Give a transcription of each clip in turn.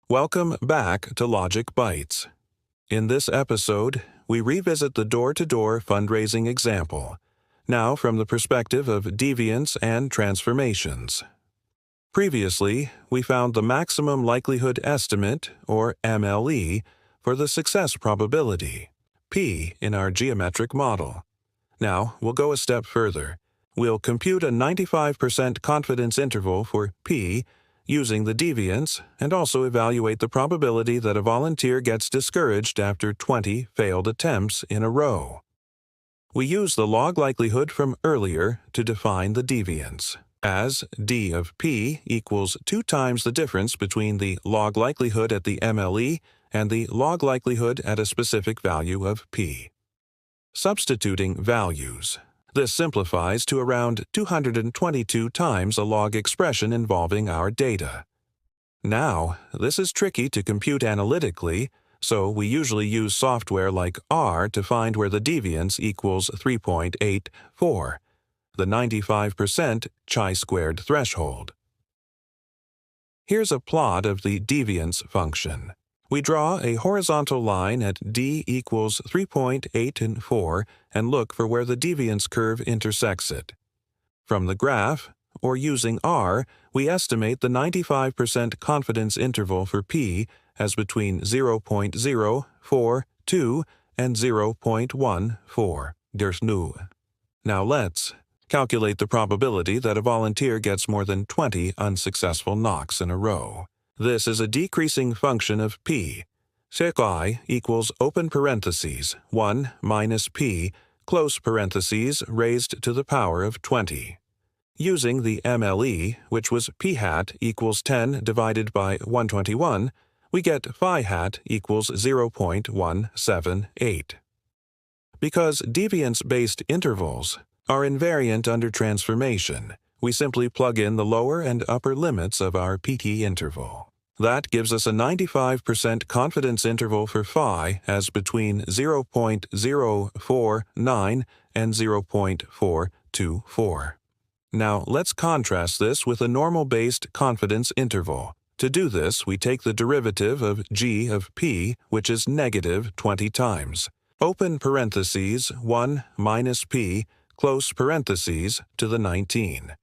Welcome back to Logic Bites. In this episode, we revisit the door-to-door fundraising example, now from the perspective of deviance and transformations. Previously, we found the maximum likelihood estimate, or MLE, for the success probability, P, in our geometric model. Now, we'll go a step further. We'll compute a 95% confidence interval for P using the deviance, and also evaluate the probability that a volunteer gets discouraged after 20 failed attempts in a row. We use the log likelihood from earlier to define the deviance, as d of p equals 2 times the difference between the log likelihood at the MLE and the log likelihood at a specific value of p. Substituting values. This simplifies to around 222 times a log expression involving our data. Now, this is tricky to compute analytically, so we usually use software like R to find where the deviance equals 3.84, the 95% chi-squared threshold. Here's a plot of the deviance function. We draw a horizontal line at d equals 3.84 and look for where the deviance curve intersects it. From the graph, or using R, we estimate the 95% confidence interval for p as between 0.042 and 0.14. Now let's calculate the probability that a volunteer gets more than 20 unsuccessful knocks in a row. This is a decreasing function of p. Sec I equals open parentheses 1 minus p close parentheses raised to the power of 20. Using the MLE, which was p hat equals 10 divided by 121, we get phi hat equals 0.178. Because deviance-based intervals are invariant under transformation, we simply plug in the lower and upper limits of our PT interval. That gives us a 95% confidence interval for phi as between 0.049 and 0.424. Now, let's contrast this with a normal-based confidence interval. To do this, we take the derivative of g of p, which is negative 20 times. Open parentheses 1 minus p, close parentheses to the 19.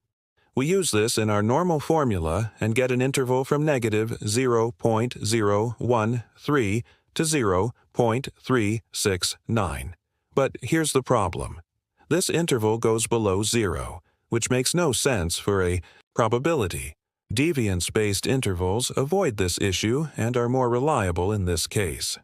We use this in our normal formula and get an interval from negative 0.013 to 0.369. But here's the problem. This interval goes below 0, which makes no sense for a probability. Deviance-based intervals avoid this issue and are more reliable in this case.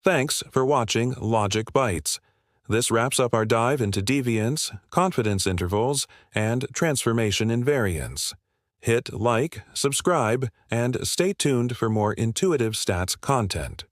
Thanks for watching Logic Bites. This wraps up our dive into deviance, confidence intervals, and transformation invariance. Hit like, subscribe, and stay tuned for more intuitive stats content.